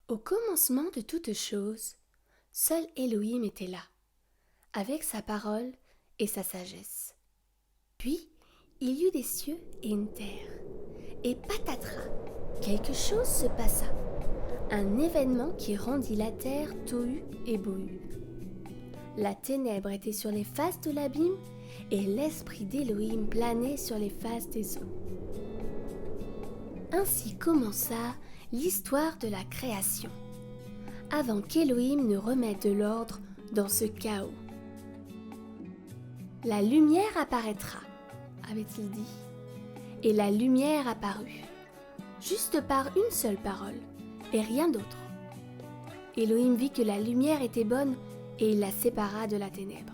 Au commencement de toutes choses, seul Elohim était là, avec sa parole et sa sagesse. Puis, il y eut des cieux et une terre. Et patatras, quelque chose se passa, un événement qui rendit la terre tohu et bohu. La ténèbre était sur les faces de l'abîme, et l'esprit d'Elohim planait sur les faces des eaux. Ainsi commença l'histoire de la création, avant qu'Elohim ne remette de l'ordre dans ce chaos. La lumière apparaîtra, avait-il dit, et la lumière apparut, juste par une seule parole, et rien d'autre. Elohim vit que la lumière était bonne, et il la sépara de la ténèbre.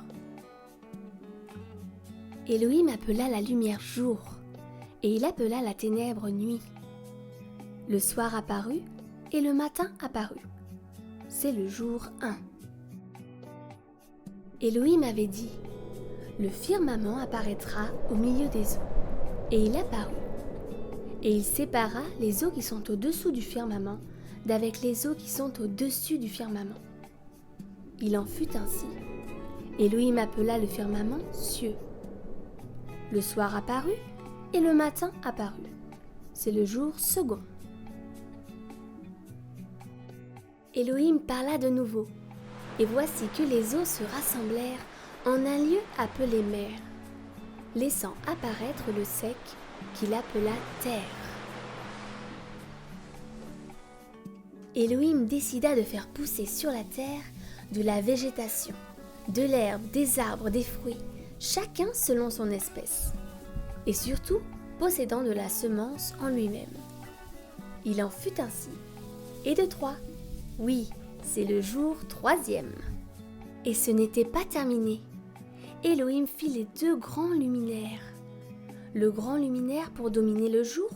Elohim appela la lumière jour, et il appela la ténèbre nuit. Le soir apparut, et le matin apparut. C'est le jour 1. Elohim avait dit, le firmament apparaîtra au milieu des eaux. Et il apparut. Et il sépara les eaux qui sont au-dessous du firmament d'avec les eaux qui sont au-dessus du firmament. Il en fut ainsi. Elohim appela le firmament cieux. Le soir apparut, et le matin apparut. C'est le jour second. Elohim parla de nouveau, et voici que les eaux se rassemblèrent en un lieu appelé mer, laissant apparaître le sec qu'il appela terre. Elohim décida de faire pousser sur la terre de la végétation, de l'herbe, des arbres, des fruits, chacun selon son espèce, et surtout possédant de la semence en lui-même. Il en fut ainsi, et de 3. Oui, c'est le jour 3e. Et ce n'était pas terminé. Elohim fit les 2 grands luminaires. Le grand luminaire pour dominer le jour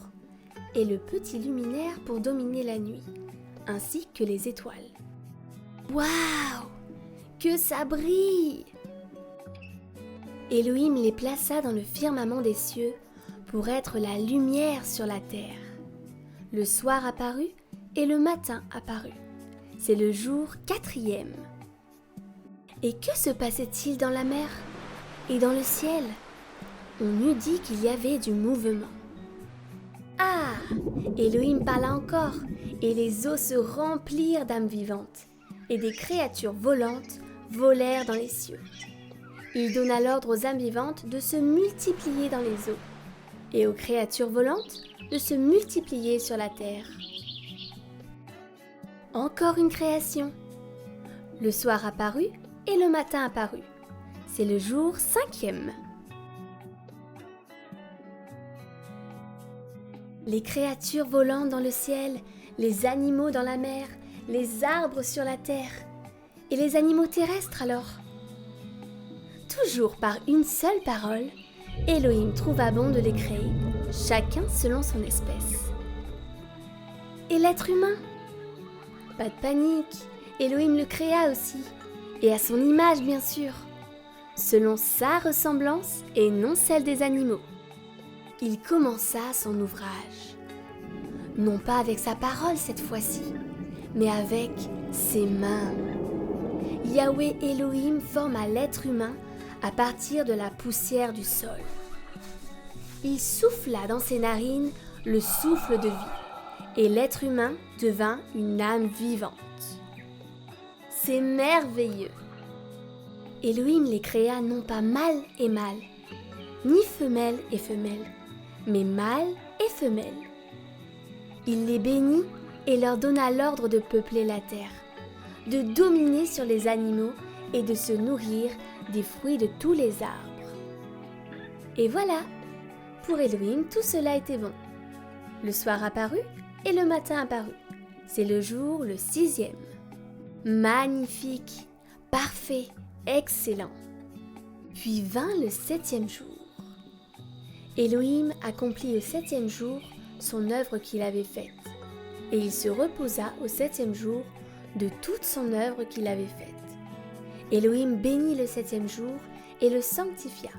et le petit luminaire pour dominer la nuit, ainsi que les étoiles. Waouh! Que ça brille! Elohim les plaça dans le firmament des cieux pour être la lumière sur la terre. Le soir apparut et le matin apparut. C'est le jour 4e. Et que se passait-il dans la mer et dans le ciel? On eût dit qu'il y avait du mouvement. Ah! Elohim parla encore, et les eaux se remplirent d'âmes vivantes, et des créatures volantes volèrent dans les cieux. Il donna l'ordre aux âmes vivantes de se multiplier dans les eaux, et aux créatures volantes de se multiplier sur la terre. Encore une création. Le soir apparut et le matin apparut. C'est le jour 5e. Les créatures volantes dans le ciel, les animaux dans la mer, les arbres sur la terre, et les animaux terrestres alors. Toujours par une seule parole, Elohim trouva bon de les créer, chacun selon son espèce. Et l'être humain? Pas de panique, Elohim le créa aussi, et à son image bien sûr, selon sa ressemblance et non celle des animaux. Il commença son ouvrage, non pas avec sa parole cette fois-ci, mais avec ses mains. Yahweh Elohim forma l'être humain à partir de la poussière du sol. Il souffla dans ses narines le souffle de vie, et l'être humain devint une âme vivante. C'est merveilleux! Elohim les créa non pas mâle et mâle, ni femelle et femelle, mais mâle et femelle. Il les bénit et leur donna l'ordre de peupler la terre, de dominer sur les animaux et de se nourrir des fruits de tous les arbres. Et voilà, pour Elohim, tout cela était bon. Le soir apparut et le matin apparut. C'est le jour le 6e. Magnifique, parfait, excellent. Puis vint le 7e jour. Elohim accomplit le 7e jour son œuvre qu'il avait faite, et il se reposa au 7e jour de toute son œuvre qu'il avait faite. Elohim bénit le 7e jour et le sanctifia,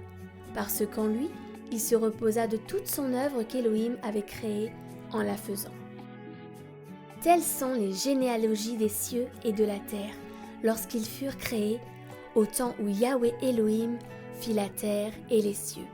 parce qu'en lui, il se reposa de toute son œuvre qu'Elohim avait créée en la faisant. Telles sont les généalogies des cieux et de la terre, lorsqu'ils furent créés, au temps où Yahweh Elohim fit la terre et les cieux.